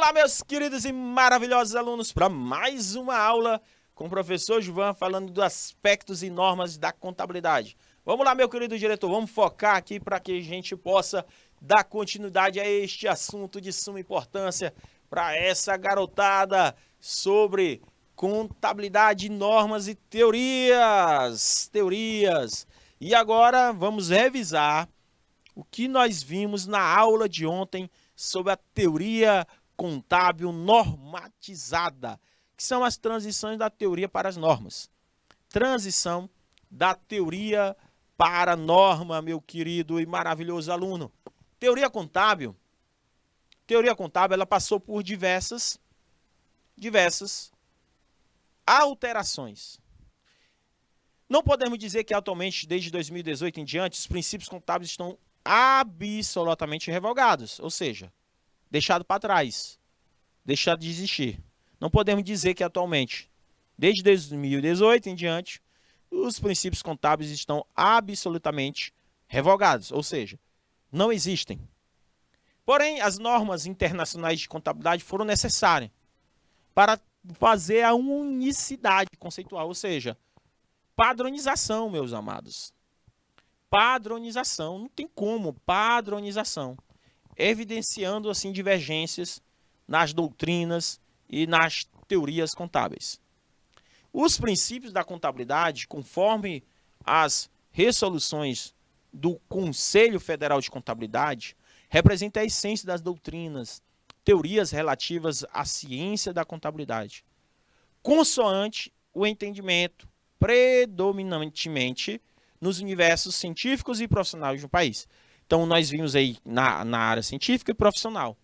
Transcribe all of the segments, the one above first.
lá, meus queridos e maravilhosos alunos, para mais uma aula com o professor Gilvan falando dos aspectos e normas da contabilidade. Vamos lá, meu querido diretor, vamos focar aqui para que a gente possa dar continuidade a este assunto de suma importância para essa garotada sobre contabilidade, normas e teorias. E agora vamos revisar o que nós vimos na aula de ontem sobre a teoria contábil normatizada, que são as transições da teoria para as normas. Transição da teoria para a norma, meu querido e maravilhoso aluno. Teoria contábil, ela passou por diversas alterações. Não podemos dizer que atualmente, desde 2018 em diante, os princípios contábeis estão absolutamente revogados, ou seja, deixado para trás, deixado de existir. Não podemos dizer que atualmente, desde 2018 em diante, os princípios contábeis estão absolutamente revogados, ou seja, não existem. Porém, as normas internacionais de contabilidade foram necessárias para fazer a unicidade conceitual, ou seja, padronização, meus amados. Padronização, não tem como, padronização. Evidenciando, assim, divergências nas doutrinas e nas teorias contábeis. Os princípios da contabilidade, conforme as resoluções do Conselho Federal de Contabilidade, representam a essência das doutrinas, teorias relativas à ciência da contabilidade, consoante o entendimento predominantemente nos universos científicos e profissionais do país. Então, nós vimos aí na área científica e profissional.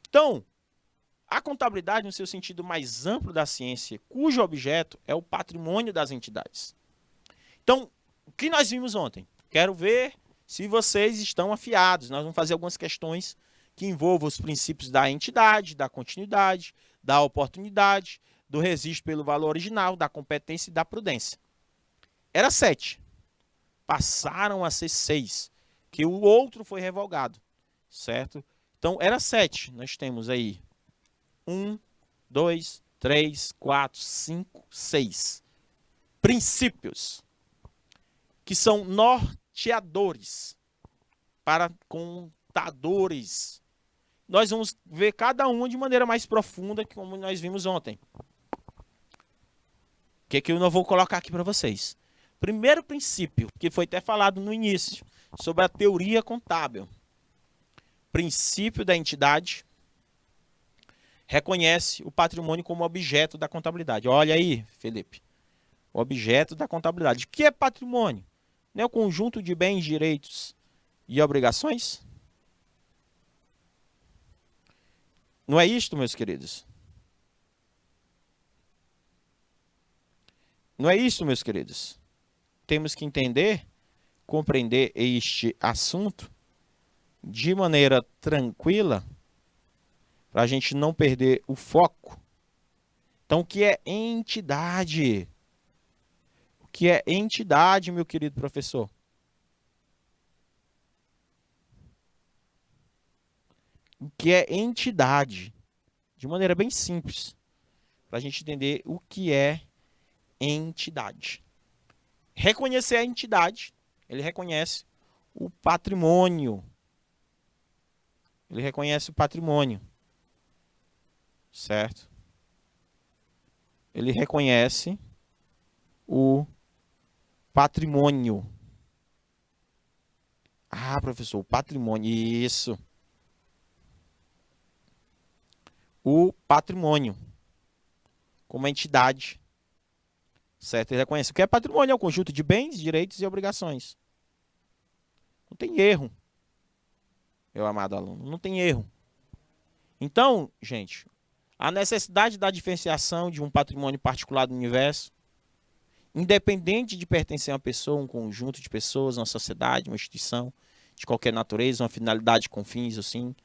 Então, a contabilidade, no seu sentido mais amplo da ciência, cujo objeto é o patrimônio das entidades. Então, o que nós vimos ontem? Quero ver se vocês estão afiados. Nós vamos fazer algumas questões que envolvam os princípios da entidade, da continuidade, da oportunidade, do registro pelo valor original, da competência e da prudência. Era 7. Passaram a ser 6, que o outro foi revogado, certo? Então, era 7. Nós temos aí 1, 2, 3, 4, 5, 6 princípios que são norteadores para contadores. Nós vamos ver cada um de maneira mais profunda, como nós vimos ontem. O que eu não vou colocar aqui para vocês? Primeiro princípio, que foi até falado no início, sobre a teoria contábil. Princípio da entidade reconhece o patrimônio como objeto da contabilidade. Olha aí, Felipe. O objeto da contabilidade. O que é patrimônio? Não é o conjunto de bens, direitos e obrigações? Não é isto, meus queridos? Não é isso, meus queridos? Temos que entender, compreender este assunto de maneira tranquila, para a gente não perder o foco. Então, o que é entidade? O que é entidade, meu querido professor? O que é entidade? De maneira bem simples, para a gente entender o que é entidade. Reconhecer a entidade, ele reconhece o patrimônio. Ele reconhece o patrimônio. Certo? Ele reconhece o patrimônio. Ah, professor, o patrimônio. Isso. O patrimônio como entidade. Certo? Ele reconhece o que é patrimônio, é o conjunto de bens, direitos e obrigações. Não tem erro, meu amado aluno. Não tem erro. Então, gente, a necessidade da diferenciação de um patrimônio particular do universo, independente de pertencer a uma pessoa, um conjunto de pessoas, uma sociedade, uma instituição, de qualquer natureza, uma finalidade com fins assim.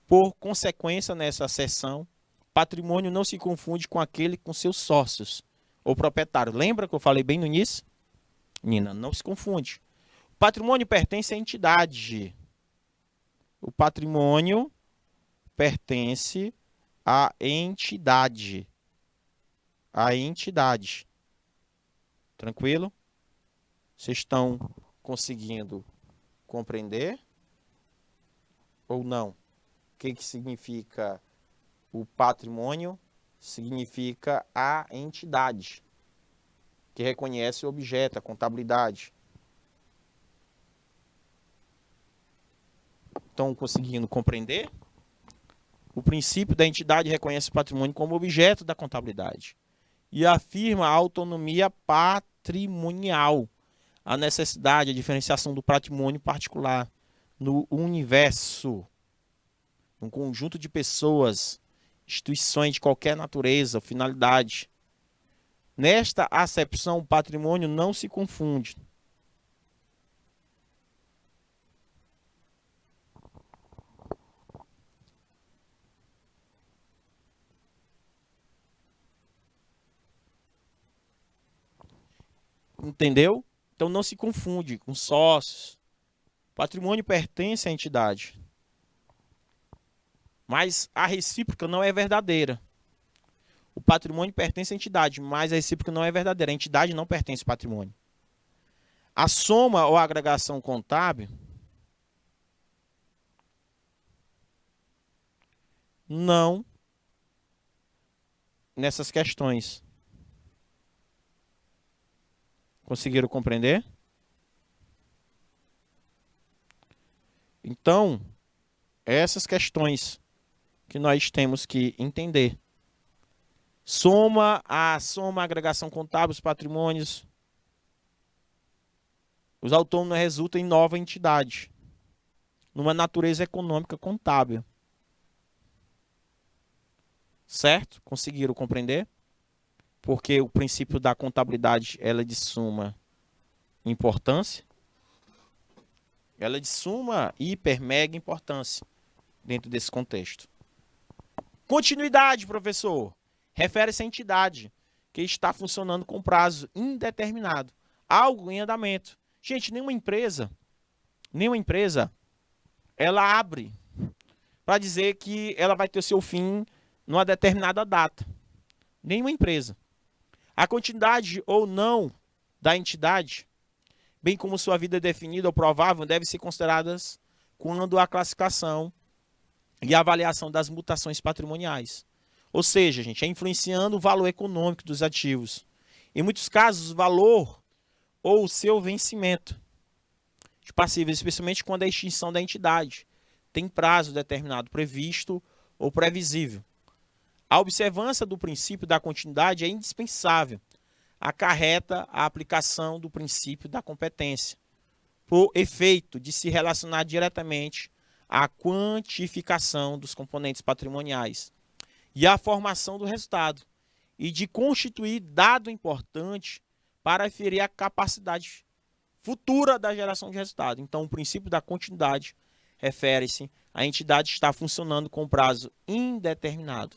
Por consequência, nessa seção, patrimônio não se confunde com aquele com seus sócios ou proprietário. Lembra que eu falei bem no início? Nina, não se confunde. O patrimônio pertence à entidade. O patrimônio pertence a entidade. A entidade. Tranquilo? Vocês estão conseguindo compreender ou não? O que significa o patrimônio? Significa a entidade que reconhece o objeto, a contabilidade. Estão conseguindo compreender? O princípio da entidade reconhece o patrimônio como objeto da contabilidade e afirma a autonomia patrimonial, a necessidade, a diferenciação do patrimônio particular no universo, um conjunto de pessoas, instituições de qualquer natureza, finalidade. Nesta acepção, o patrimônio não se confunde. Entendeu? Então não se confunde com sócios. O patrimônio pertence à entidade. Mas a recíproca não é verdadeira. O patrimônio pertence à entidade, mas a recíproca não é verdadeira. A entidade não pertence ao patrimônio. A soma ou agregação contábil não nessas questões. Conseguiram compreender? Então, essas questões que nós temos que entender. A agregação contábil, os patrimônios. Os autônomos resultam em nova entidade, numa natureza econômica contábil. Certo? Conseguiram compreender? Porque o princípio da contabilidade ela é de suma importância. Ela é de suma, hiper, mega importância dentro desse contexto. Continuidade, professor. Refere-se à entidade que está funcionando com prazo indeterminado. Algo em andamento. Gente, nenhuma empresa, ela abre para dizer que ela vai ter seu fim numa determinada data. Nenhuma empresa. A continuidade ou não da entidade, bem como sua vida definida ou provável, deve ser consideradas quando a classificação e a avaliação das mutações patrimoniais. Ou seja, gente, é influenciando o valor econômico dos ativos. Em muitos casos, o valor ou o seu vencimento de passivos, especialmente quando a extinção da entidade tem prazo determinado, previsto ou previsível. A observância do princípio da continuidade é indispensável. Acarreta a aplicação do princípio da competência, por efeito de se relacionar diretamente à quantificação dos componentes patrimoniais e à formação do resultado, e de constituir dado importante para aferir a capacidade futura da geração de resultado. Então, o princípio da continuidade refere-se à entidade estar funcionando com prazo indeterminado.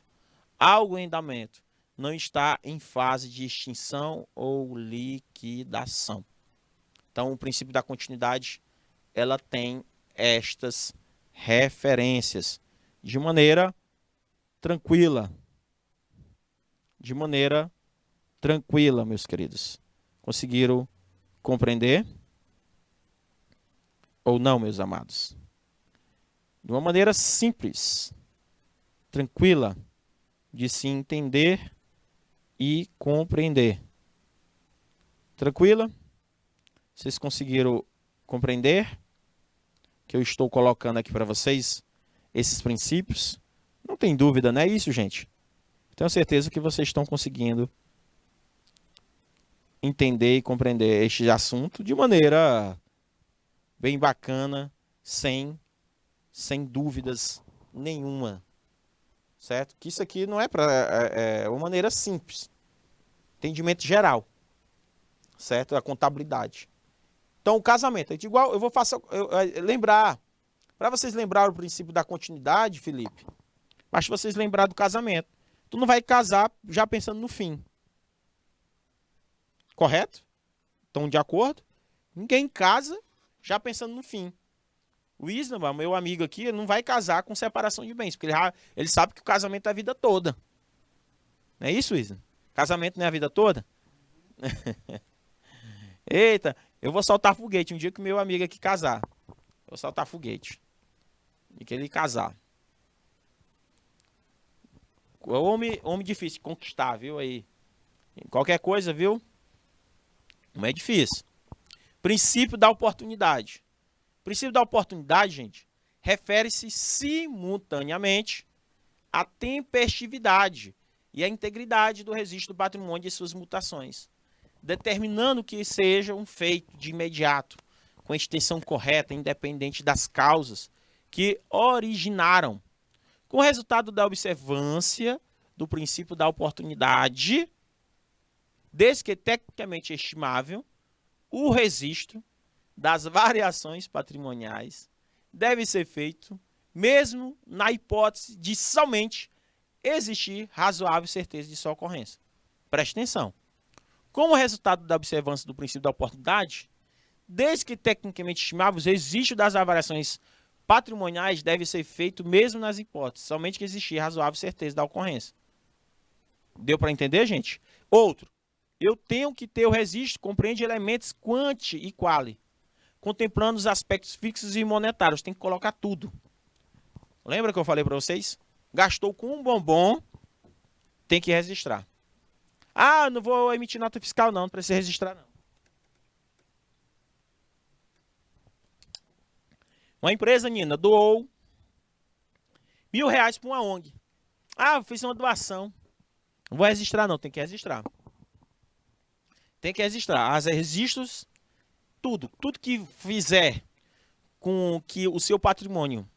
Algo em andamento, não está em fase de extinção ou liquidação. Então, o princípio da continuidade, ela tem estas referências de maneira tranquila. De maneira tranquila, meus queridos. Conseguiram compreender? Ou não, meus amados? De uma maneira simples, tranquila, de se entender e compreender. Tranquila? Vocês conseguiram compreender que eu estou colocando aqui para vocês esses princípios? Não tem dúvida, não é isso, gente? Tenho certeza que vocês estão conseguindo entender e compreender este assunto de maneira bem bacana, sem dúvidas nenhuma. Certo? Que isso aqui não é para uma maneira simples. Entendimento geral. Certo? A contabilidade. Então, o casamento. Igual eu vou lembrar. Para vocês lembrarem o princípio da continuidade, Felipe, basta vocês lembrar do casamento. Tu não vai casar já pensando no fim. Correto? Estão de acordo? Ninguém casa já pensando no fim. O Isnaba, meu amigo aqui, ele não vai casar com separação de bens, porque ele sabe que o casamento é a vida toda. Não é isso, Isna? Casamento não é a vida toda? Eita, eu vou soltar foguete um dia que meu amigo aqui casar. Vou soltar foguete. E que ele casar. Homem difícil de conquistar, viu aí? Qualquer coisa, viu? Não é difícil. Princípio da oportunidade. Princípio da oportunidade, gente, refere-se simultaneamente à tempestividade e à integridade do registro do patrimônio e suas mutações, determinando que seja um feito de imediato, com a extensão correta, independente das causas que originaram. Com o resultado da observância do princípio da oportunidade, desde que tecnicamente estimável, o registro das variações patrimoniais deve ser feito mesmo na hipótese de somente existir razoável certeza de sua ocorrência. Preste atenção. Como resultado da observância do princípio da oportunidade, desde que tecnicamente estimável, o registro das variações patrimoniais deve ser feito mesmo nas hipóteses, somente que existir razoável certeza da ocorrência. Deu para entender, gente? Outro. Eu tenho que ter o registro, compreende elementos quanti e quali, contemplando os aspectos fixos e monetários. Tem que colocar tudo. Lembra que eu falei para vocês? Gastou com um bombom, tem que registrar. Ah, não vou emitir nota fiscal não precisa registrar não. Uma empresa, Nina, doou R$ 1.000 para uma ONG. Ah, fiz uma doação. Não vou registrar não, tem que registrar. Tem que registrar. As registros, tudo que fizer com que o seu patrimônio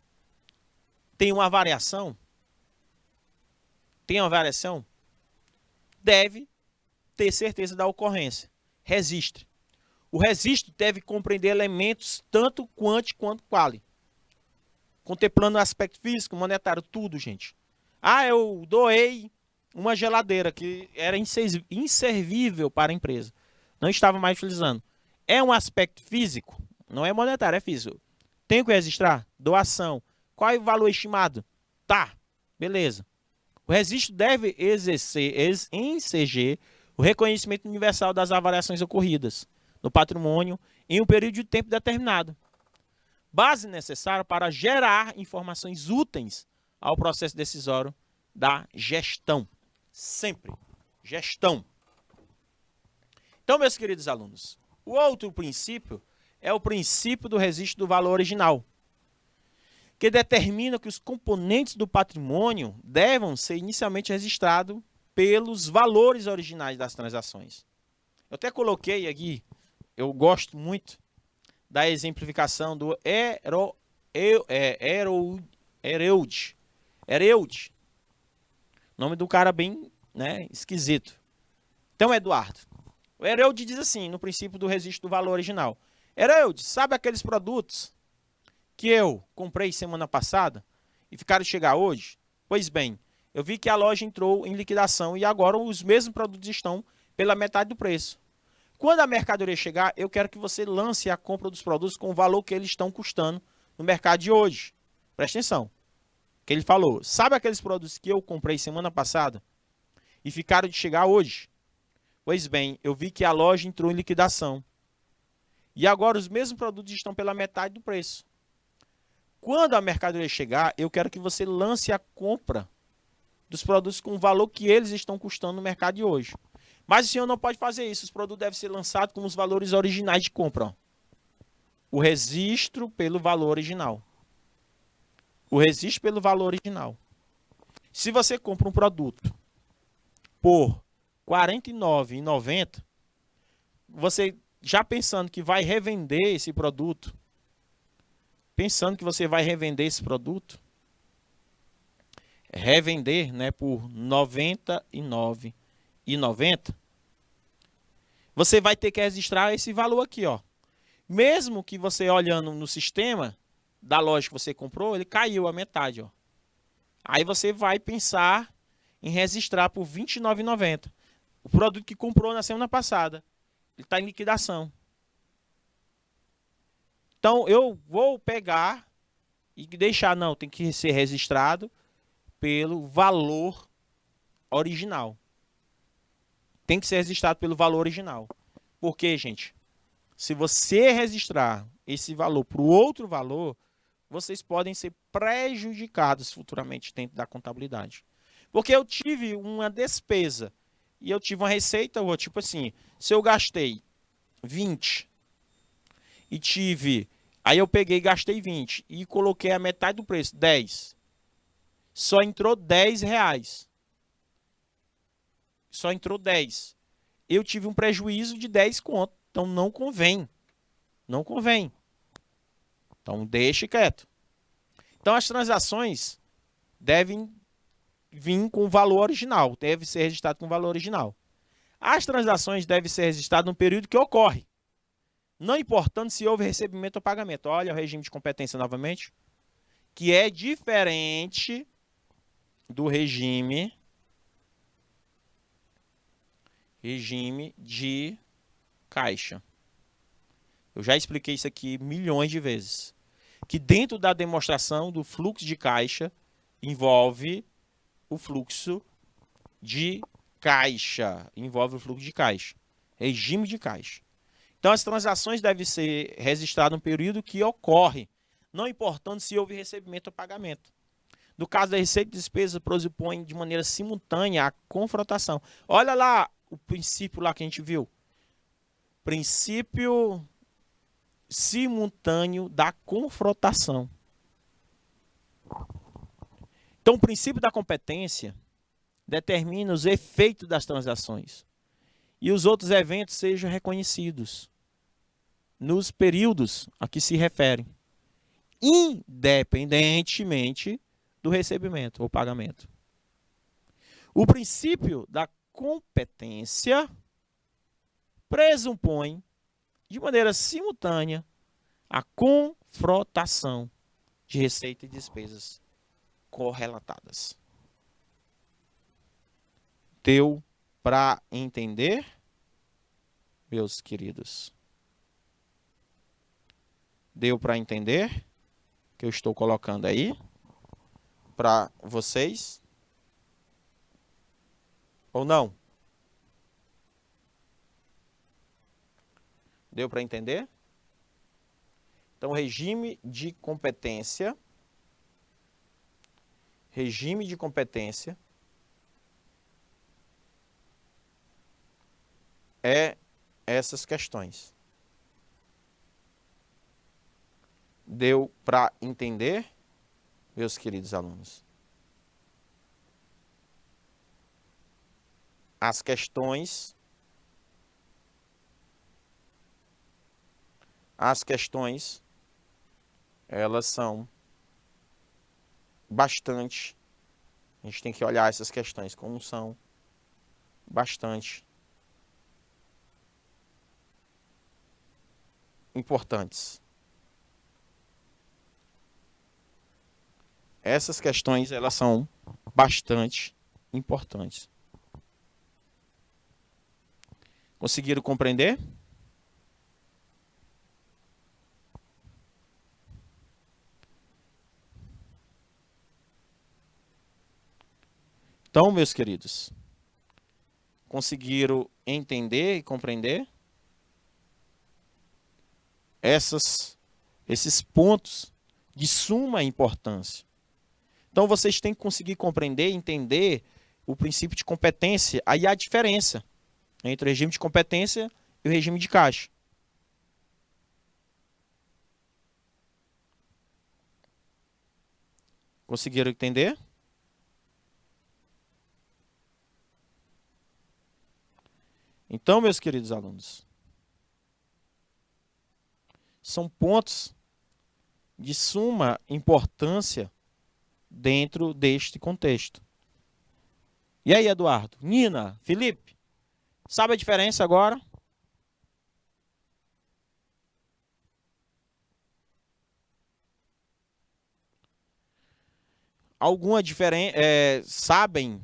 tenha uma variação, deve ter certeza da ocorrência. Registre. O registro deve compreender elementos tanto quanti quanto quali, contemplando o aspecto físico, monetário, tudo, gente. Ah, eu doei uma geladeira que era inservível para a empresa. Não estava mais utilizando. É um aspecto físico, não é monetário, é físico. Tenho que registrar? Doação. Qual é o valor estimado? Tá, beleza. O registro deve exercer, ensejar o reconhecimento universal das avaliações ocorridas no patrimônio em um período de tempo determinado. Base necessária para gerar informações úteis ao processo decisório da gestão. Sempre. Gestão. Então, meus queridos alunos, o outro princípio é o princípio do registro do valor original, que determina que os componentes do patrimônio devem ser inicialmente registrados pelos valores originais das transações. Eu até coloquei aqui, eu gosto muito da exemplificação do Hereude. Nome do cara bem, né, esquisito. Então, Eduardo. O Hereude diz assim, no princípio do registro do valor original. Hereude, sabe aqueles produtos que eu comprei semana passada e ficaram de chegar hoje? Pois bem, eu vi que a loja entrou em liquidação e agora os mesmos produtos estão pela metade do preço. Quando a mercadoria chegar, eu quero que você lance a compra dos produtos com o valor que eles estão custando no mercado de hoje. Presta atenção. Que ele falou, sabe aqueles produtos que eu comprei semana passada e ficaram de chegar hoje? Pois bem, eu vi que a loja entrou em liquidação. E agora os mesmos produtos estão pela metade do preço. Quando a mercadoria chegar, eu quero que você lance a compra dos produtos com o valor que eles estão custando no mercado de hoje. Mas o senhor não pode fazer isso. Os produtos devem ser lançados com os valores originais de compra. Ó. O registro pelo valor original. O registro pelo valor original. Se você compra um produto por R$ 49,90, você já pensando que vai revender esse produto, revender, né, por R$ 99,90, você vai ter que registrar esse valor aqui, ó. Mesmo que você olhando no sistema da loja que você comprou, ele caiu a metade, ó. Aí você vai pensar em registrar por R$ 29,90. O produto que comprou na semana passada, ele está em liquidação. Então, eu vou pegar E deixar, não, tem que ser registrado pelo valor original. Tem que ser registrado pelo valor original. Por quê, gente? Se você registrar esse valor para o outro valor, vocês podem ser prejudicados futuramente dentro da contabilidade. Porque eu tive uma despesa e eu tive uma receita, tipo assim, se eu gastei 20 e tive, aí eu peguei e gastei 20 e coloquei a metade do preço, 10. Só entrou 10 reais. Só entrou 10. Eu tive um prejuízo de 10 conto. Então não convém. Não convém. Então deixe quieto. Então as transações devem vir com o valor original. Deve ser registrado com o valor original. As transações devem ser registradas no período que ocorre. Não importando se houve recebimento ou pagamento. Olha o regime de competência novamente. Que é diferente do regime de caixa. Eu já expliquei isso aqui milhões de vezes. Que dentro da demonstração do fluxo de caixa envolve o fluxo de caixa. Envolve o fluxo de caixa. Regime de caixa. Então as transações devem ser registradas no período que ocorre, não importando se houve recebimento ou pagamento. No caso da receita e despesa, pressupõe de maneira simultânea a confrontação. Olha lá o princípio lá que a gente viu. Princípio simultâneo da confrontação. Então, o princípio da competência determina os efeitos das transações e os outros eventos sejam reconhecidos nos períodos a que se referem, independentemente do recebimento ou pagamento. O princípio da competência pressupõe de maneira simultânea a confrontação de receita e despesas correlatadas. Deu para entender, meus queridos? Deu para entender que eu estou colocando aí para vocês? Ou não? Deu para entender? Então, regime de competência é essas questões. Deu para entender, meus queridos alunos? As questões elas são bastante, a gente tem que olhar essas questões como são bastante importantes. Essas questões elas são bastante importantes. Conseguiram compreender? Então, meus queridos, conseguiram entender e compreender esses pontos de suma importância? Então, vocês têm que conseguir compreender e entender o princípio de competência. Aí há a diferença entre o regime de competência e o regime de caixa. Conseguiram entender? Então, meus queridos alunos, são pontos de suma importância dentro deste contexto. E aí, Eduardo? Nina? Felipe? Sabe a diferença agora? Alguma diferença? Sabem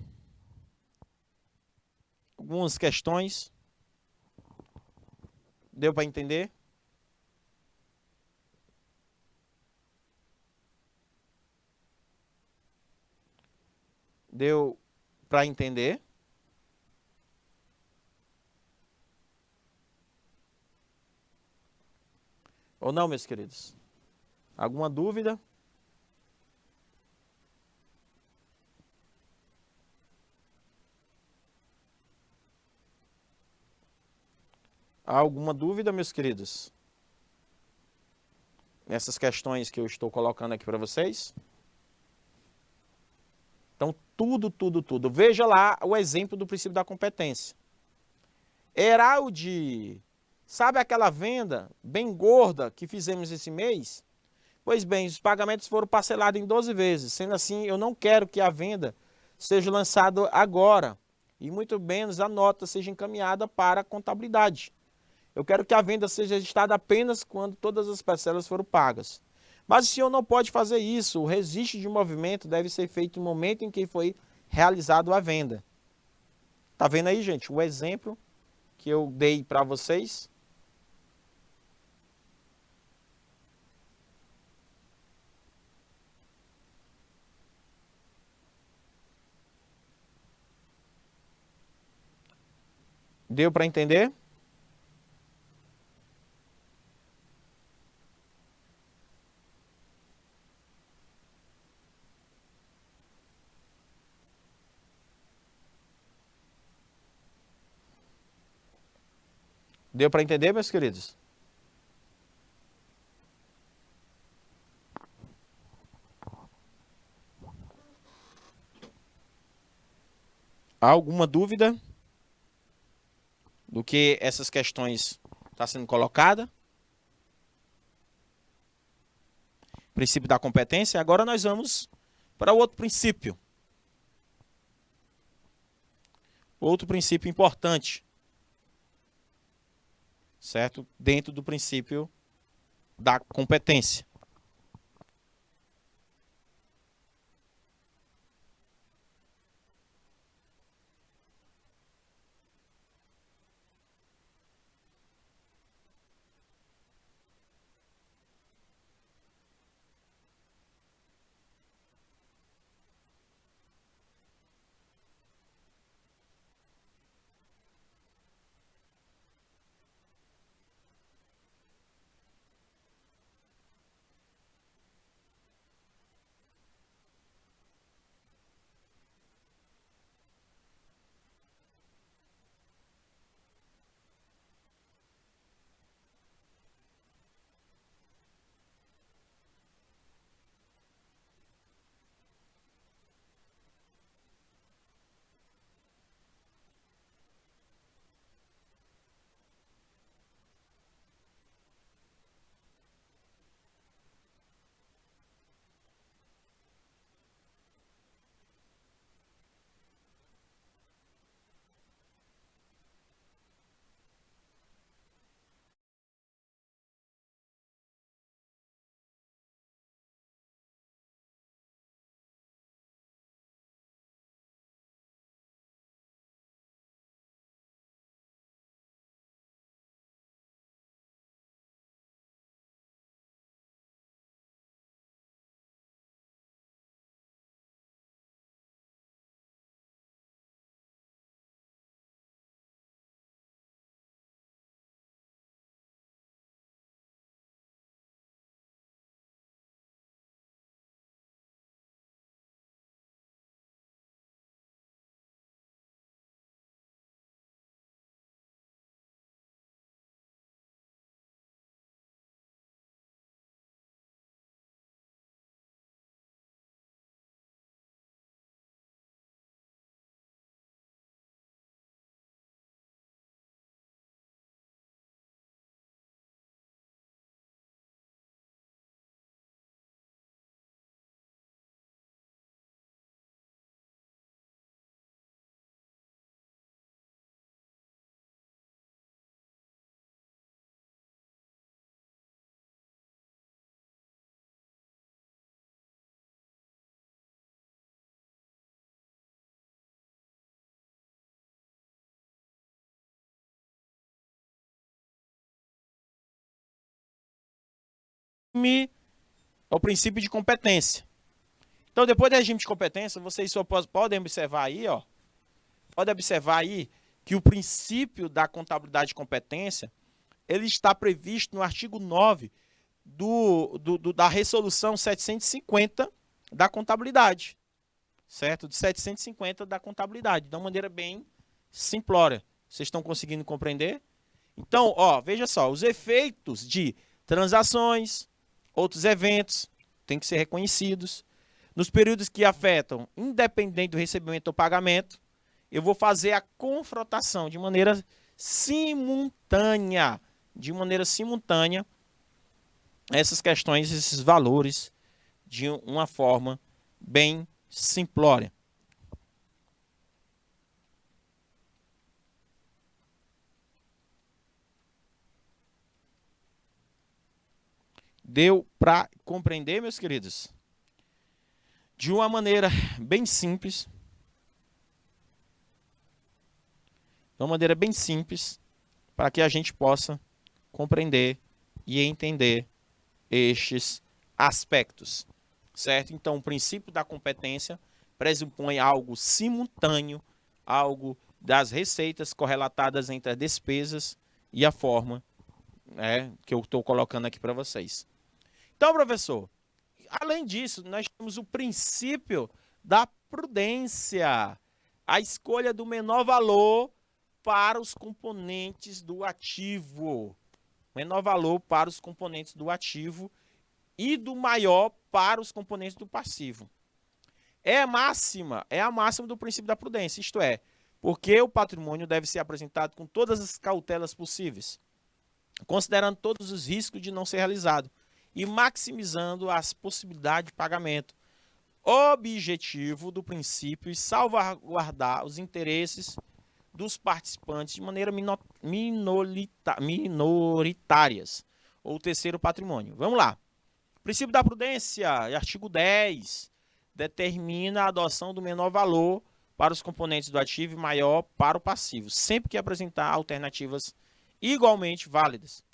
algumas questões? Deu para entender? Deu para entender? Ou não, meus queridos? Alguma dúvida? Há alguma dúvida, meus queridos? Nessas questões que eu estou colocando aqui para vocês? Então, tudo. Veja lá o exemplo do princípio da competência. Heraldi, sabe aquela venda bem gorda que fizemos esse mês? Pois bem, os pagamentos foram parcelados em 12 vezes. Sendo assim, eu não quero que a venda seja lançada agora. E muito menos a nota seja encaminhada para a contabilidade. Eu quero que a venda seja registrada apenas quando todas as parcelas foram pagas. Mas o senhor não pode fazer isso. O registro de movimento deve ser feito no momento em que foi realizado a venda. Tá vendo aí, gente? O exemplo que eu dei para vocês. Deu para entender? Deu para entender, meus queridos? Há alguma dúvida do que essas questões estão sendo colocadas? Princípio da competência. Agora nós vamos para o outro princípio. Outro princípio importante, certo? Dentro do princípio da competência. O princípio de competência. Então, depois do regime de competência, vocês só podem observar aí, ó, pode observar aí que o princípio da contabilidade de competência, ele está previsto no artigo 9 da resolução 750 da contabilidade, certo? De 750 da contabilidade, de uma maneira bem simplória. Vocês estão conseguindo compreender? Então, ó, veja só, os efeitos de transações, outros eventos, têm que ser reconhecidos. Nos períodos que afetam, independente do recebimento ou pagamento, eu vou fazer a confrontação de maneira simultânea, essas questões, esses valores, de uma forma bem simplória. Deu para compreender, meus queridos? De uma maneira bem simples. De uma maneira bem simples, para que a gente possa compreender e entender estes aspectos, certo? Então, o princípio da competência pressupõe algo simultâneo, algo das receitas correlatadas entre as despesas e a forma, que eu estou colocando aqui para vocês. Então, professor, além disso, nós temos o princípio da prudência, a escolha do menor valor para os componentes do ativo. Menor valor para os componentes do ativo e do maior para os componentes do passivo. É a máxima do princípio da prudência, isto é, porque o patrimônio deve ser apresentado com todas as cautelas possíveis, considerando todos os riscos de não ser realizado e maximizando as possibilidades de pagamento. Objetivo do princípio é salvaguardar os interesses dos participantes de maneira minoritárias, ou terceiro patrimônio. Vamos lá. Princípio da prudência, artigo 10, determina a adoção do menor valor para os componentes do ativo e maior para o passivo, sempre que apresentar alternativas igualmente válidas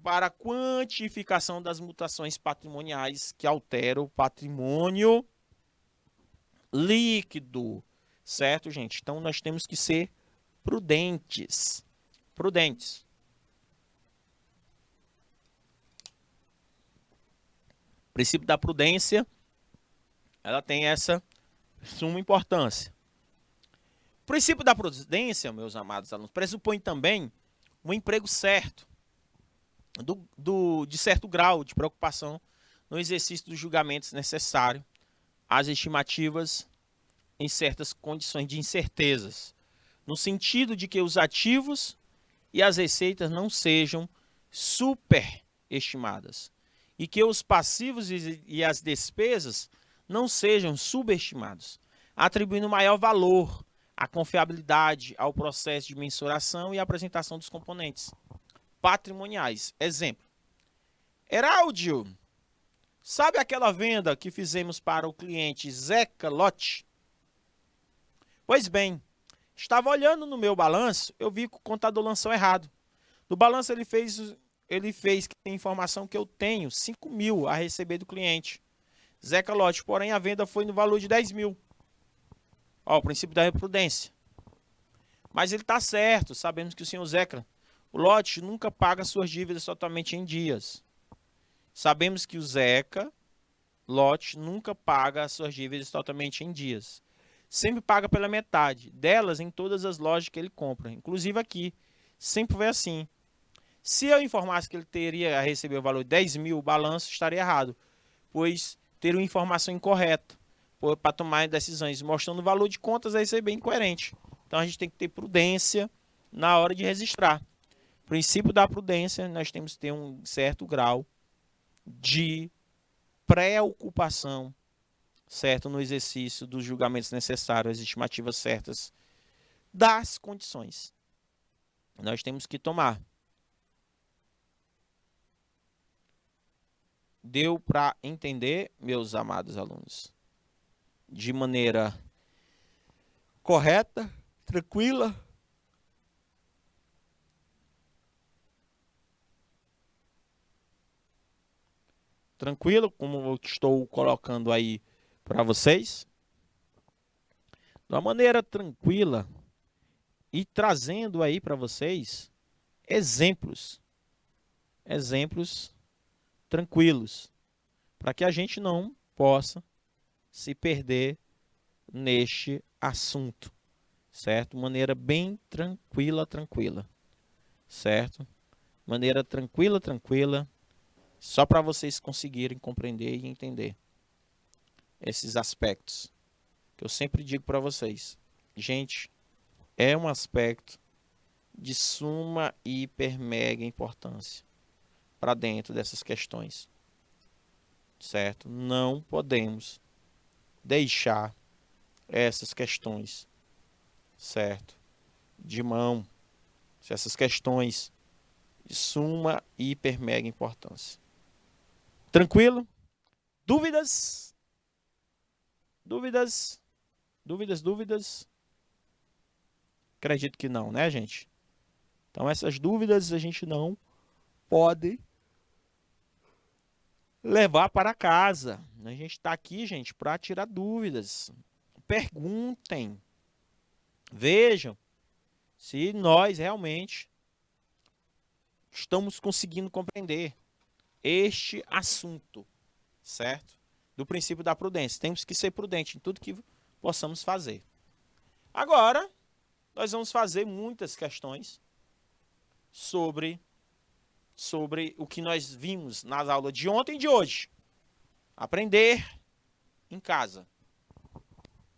para a quantificação das mutações patrimoniais que alteram o patrimônio líquido. Certo, gente? Então, nós temos que ser prudentes. Prudentes. O princípio da prudência, ela tem essa suma importância. O princípio da prudência, meus amados alunos, pressupõe também um emprego certo, de certo grau de preocupação no exercício dos julgamentos necessários às estimativas em certas condições de incertezas, no sentido de que os ativos e as receitas não sejam superestimadas e que os passivos e as despesas não sejam subestimados, atribuindo maior valor à confiabilidade ao processo de mensuração e apresentação dos componentes patrimoniais. Exemplo: Heraldio, sabe aquela venda que fizemos para o cliente Zeca Lote? Pois bem, estava olhando no meu balanço, eu vi que o contador lançou errado. No balanço ele fez que tem informação que eu tenho 5.000 a receber do cliente. Zeca Lote, porém a venda foi no valor de 10.000. Ó, o princípio da prudência. Mas ele está certo, sabemos que o senhor Zeca Lote nunca paga suas dívidas totalmente em dias. Sabemos que o Zeca Lote nunca paga as suas dívidas totalmente em dias. Sempre paga pela metade delas em todas as lojas que ele compra. Inclusive aqui. Sempre foi assim. Se eu informasse que ele teria a receber o valor de 10.000, o balanço estaria errado. Pois teria uma informação incorreta. Para tomar decisões mostrando o valor de contas, aí ser bem incoerente. Então a gente tem que ter prudência na hora de registrar. Princípio da prudência, nós temos que ter um certo grau de preocupação, certo, no exercício dos julgamentos necessários, as estimativas certas das condições. Nós temos que tomar. Deu para entender, meus amados alunos, de maneira correta, tranquila? Tranquilo, como eu estou colocando aí para vocês? De uma maneira tranquila e trazendo aí para vocês exemplos tranquilos, para que a gente não possa se perder neste assunto, certo? Maneira bem tranquila, certo? Maneira tranquila, só para vocês conseguirem compreender e entender esses aspectos que eu sempre digo para vocês. Gente, é um aspecto de suma hiper mega importância para dentro dessas questões, certo? Não podemos deixar essas questões, certo, de mão. Essas questões de suma hiper mega importância. Tranquilo? Dúvidas? Dúvidas? Dúvidas? Acredito que não, né, gente? Então essas dúvidas a gente não pode levar para casa. A gente está aqui, gente, para tirar dúvidas. Perguntem. Vejam se nós realmente estamos conseguindo compreender este assunto, certo? Do princípio da prudência. Temos que ser prudentes em tudo que possamos fazer. Agora, nós vamos fazer muitas questões sobre o que nós vimos nas aulas de ontem e de hoje. Aprender em casa.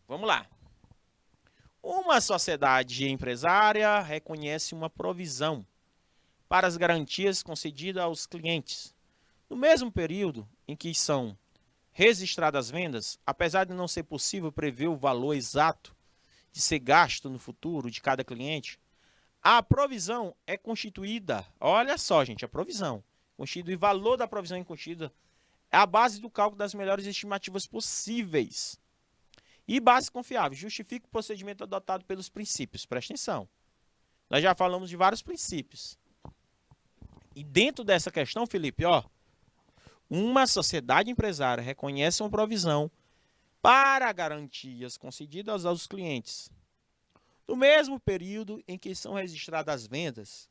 Vamos lá. Uma sociedade empresária reconhece uma provisão para as garantias concedidas aos clientes. No mesmo período em que são registradas as vendas, apesar de não ser possível prever o valor exato de ser gasto no futuro de cada cliente, a provisão é constituída, olha só, gente, a provisão, constitui o valor da provisão constituída é a base do cálculo das melhores estimativas possíveis e base confiável. Justifica o procedimento adotado pelos princípios. Presta atenção. Nós já falamos de vários princípios. E dentro dessa questão, Felipe, ó, uma sociedade empresária reconhece uma provisão para garantias concedidas aos clientes. No mesmo período em que são registradas as vendas,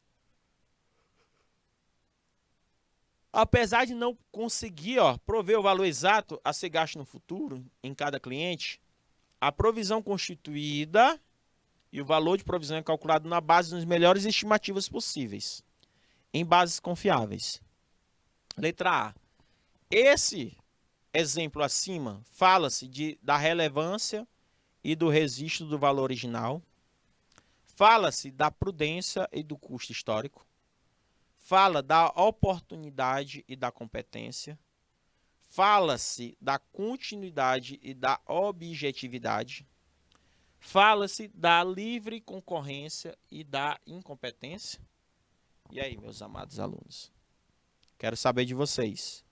apesar de não conseguir prover o valor exato a ser gasto no futuro em cada cliente, a provisão constituída e o valor de provisão é calculado na base das melhores estimativas possíveis, em bases confiáveis. Letra A. Esse exemplo acima fala-se da relevância e do registro do valor original. Fala-se da prudência e do custo histórico. Fala da oportunidade e da competência. Fala-se da continuidade e da objetividade. Fala-se da livre concorrência e da incompetência. E aí, meus amados alunos? Quero saber de vocês.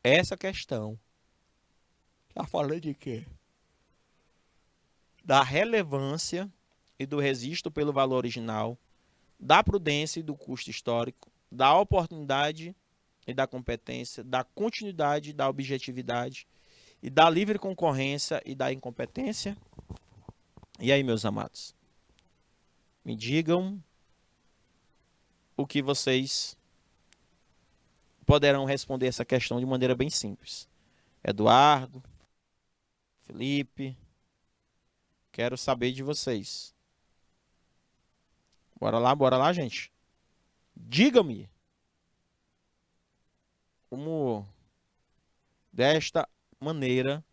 Essa questão está falando de quê? Da relevância e do registro pelo valor original, da prudência e do custo histórico, da oportunidade e da competência, da continuidade e da objetividade, e da livre concorrência e da incompetência. E aí, meus amados? Me digam o que vocês poderão responder essa questão de maneira bem simples. Eduardo, Felipe, quero saber de vocês. Bora lá, gente. Diga-me como desta maneira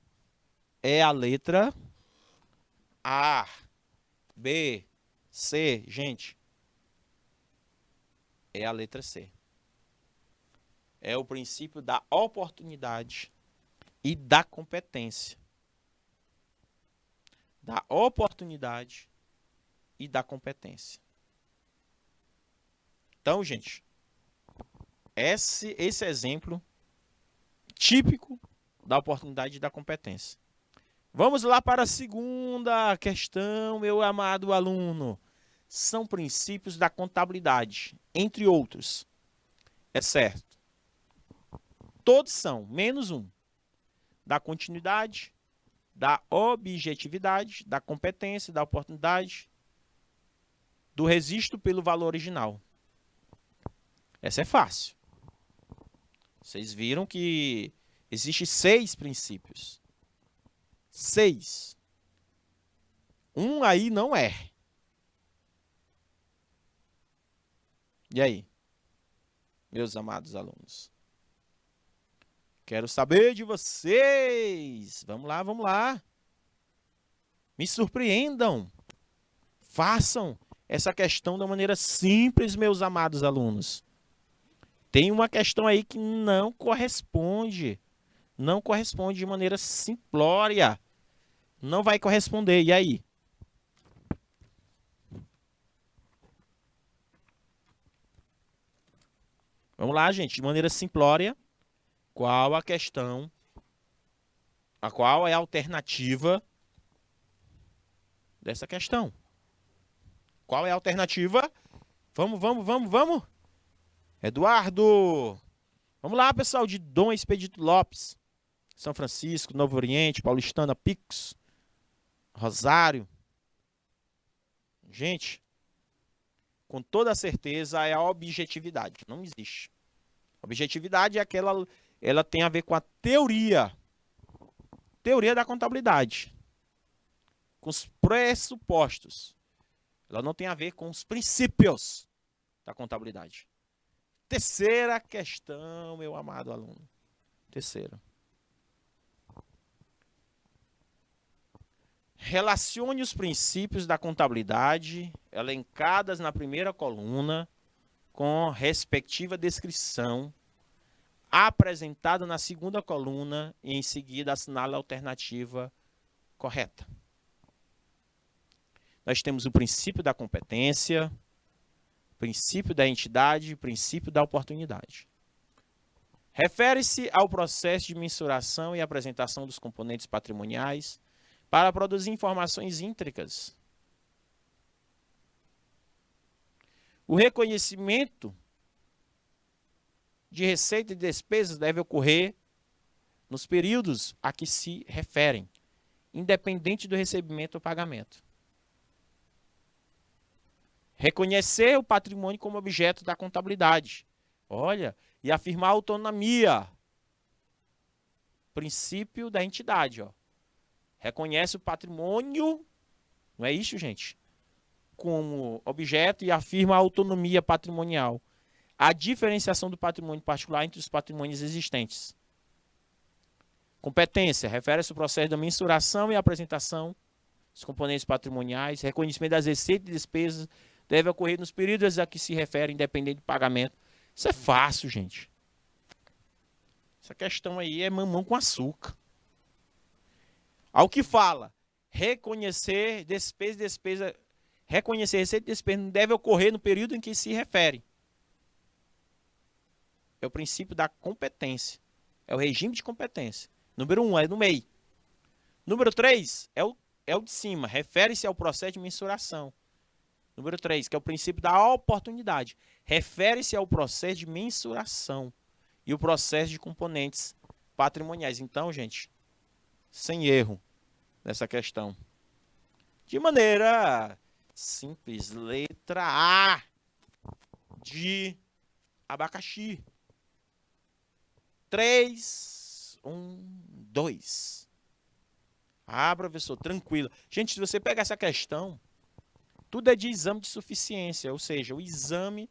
é a letra A, B, C, gente. É a letra C. É o princípio da oportunidade e da competência. Da oportunidade e da competência. Então, gente, esse exemplo típico da oportunidade e da competência. Vamos lá para a segunda questão, meu amado aluno. São princípios da contabilidade, entre outros. É certo. Todos são, menos um. Da continuidade, da objetividade, da competência, da oportunidade, do registro pelo valor original. Essa é fácil. Vocês viram que existem 6 princípios. 6. Um aí não é. E aí, meus amados alunos? Quero saber de vocês. Vamos lá, vamos lá. Me surpreendam. Façam essa questão da maneira simples, meus amados alunos. Tem uma questão aí que não corresponde. Não corresponde de maneira simplória. Não vai corresponder. E aí? Vamos lá, gente. De maneira simplória. Qual a questão? Qual é a alternativa dessa questão? Qual é a alternativa? Vamos. Eduardo. Vamos lá, pessoal, de Dom Expedito Lopes. São Francisco, Novo Oriente, Paulistana, Picos, Rosário. Gente, com toda certeza é a objetividade. Não existe. Objetividade é aquela... Ela tem a ver com a teoria da contabilidade, com os pressupostos. Ela não tem a ver com os princípios da contabilidade. Terceira questão, meu amado aluno. Terceira. Relacione os princípios da contabilidade elencadas na primeira coluna com respectiva descrição apresentada na segunda coluna e em seguida assinale a alternativa correta. Nós temos o princípio da competência, princípio da entidade e princípio da oportunidade. Refere-se ao processo de mensuração e apresentação dos componentes patrimoniais para produzir informações íntegras. O reconhecimento de receita e despesas deve ocorrer nos períodos a que se referem, independente do recebimento ou pagamento. Reconhecer o patrimônio como objeto da contabilidade. Olha, e afirmar a autonomia. Princípio da entidade, ó. Reconhece o patrimônio, não é isso, gente? Como objeto e afirma a autonomia patrimonial. A diferenciação do patrimônio particular entre os patrimônios existentes. Competência. Refere-se ao processo da mensuração e apresentação dos componentes patrimoniais. Reconhecimento das receitas e despesas deve ocorrer nos períodos a que se refere, independente do pagamento. Isso é fácil, gente. Essa questão aí é mamão com açúcar. Ao que fala, reconhecer reconhecer receita e despesa deve ocorrer no período em que se refere. É o princípio da competência. É o regime de competência. Número 1 é no meio. Número 3 é o de cima. Refere-se ao processo de mensuração. Número 3, que é o princípio da oportunidade. Refere-se ao processo de mensuração e o processo de componentes patrimoniais. Então, gente, sem erro nessa questão. De maneira simples, letra A de abacaxi. 3, 1, 2. Ah, professor, tranquilo. Gente, se você pegar essa questão, tudo é de exame de suficiência, ou seja, o exame,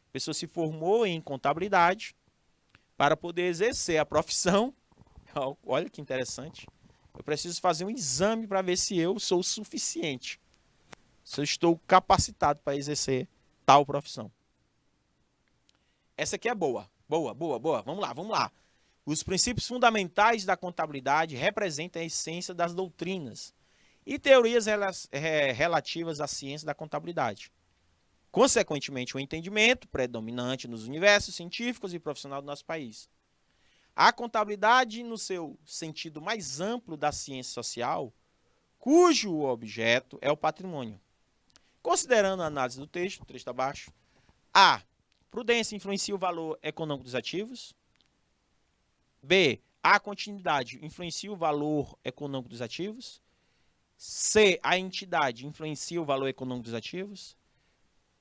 a pessoa se formou em contabilidade para poder exercer a profissão. Olha que interessante. Eu preciso fazer um exame para ver se eu sou o suficiente, se eu estou capacitado para exercer tal profissão. Essa aqui é boa. Boa. Vamos lá. Os princípios fundamentais da contabilidade representam a essência das doutrinas e teorias relativas à ciência da contabilidade. Consequentemente, o entendimento predominante nos universos científicos e profissionais do nosso país. A contabilidade, no seu sentido mais amplo da ciência social, cujo objeto é o patrimônio. Considerando a análise do texto, o trecho abaixo, a prudência influencia o valor econômico dos ativos. B, a continuidade influencia o valor econômico dos ativos. C, a entidade influencia o valor econômico dos ativos.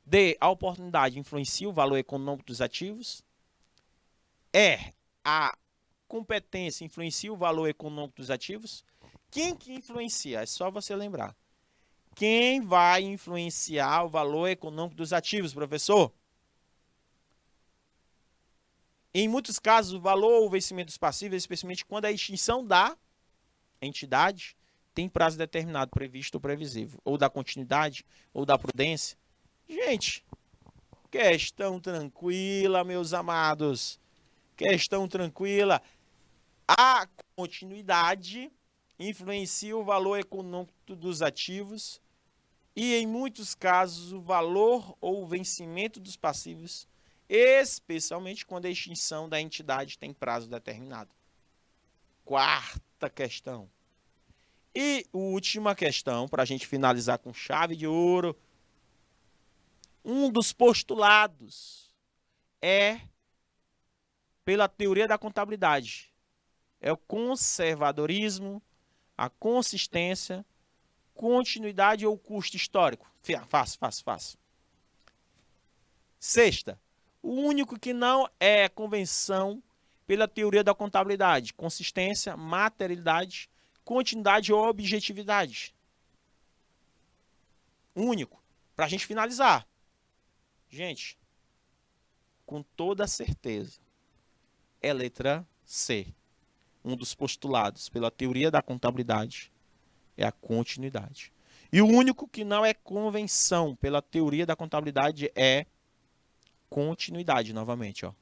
D, a oportunidade influencia o valor econômico dos ativos. E, a competência influencia o valor econômico dos ativos. Quem que influencia? É só você lembrar. Quem vai influenciar o valor econômico dos ativos, professor? Em muitos casos, o valor ou vencimento dos passivos, especialmente quando a extinção da entidade tem prazo determinado, previsto ou previsível, ou da continuidade, ou da prudência. Gente, questão tranquila, meus amados. Questão tranquila. A continuidade influencia o valor econômico dos ativos e, em muitos casos, o valor ou o vencimento dos passivos, especialmente quando a extinção da entidade tem prazo determinado. Quarta questão. E última questão, para a gente finalizar com chave de ouro. Um dos postulados é, pela teoria da contabilidade, é o conservadorismo, a consistência, continuidade ou custo histórico. Fácil. Sexta, o único que não é convenção pela teoria da contabilidade, consistência, materialidade, continuidade ou objetividade. Único. Para a gente finalizar. Gente, com toda certeza, é letra C. Um dos postulados pela teoria da contabilidade é a continuidade. E o único que não é convenção pela teoria da contabilidade é continuidade, novamente, ó.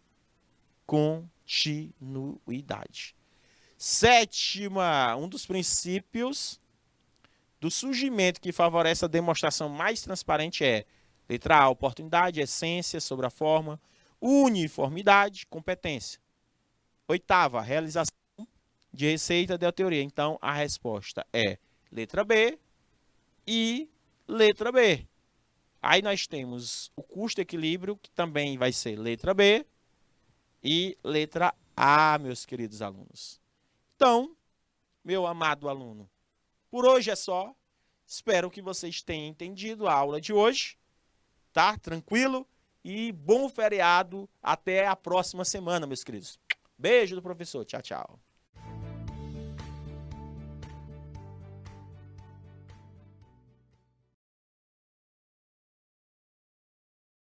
Continuidade. Sétima, um dos princípios do surgimento que favorece a demonstração mais transparente é letra A, oportunidade, essência sobre a forma, uniformidade, competência. Oitava, realização de receita da teoria. Então, a resposta é letra B e letra B. Aí nós temos o custo-equilíbrio, que também vai ser letra B e letra A, meus queridos alunos. Então, meu amado aluno, por hoje é só. Espero que vocês tenham entendido a aula de hoje, tá? Tranquilo? E bom feriado. Até a próxima semana, meus queridos. Beijo do professor. Tchau, tchau.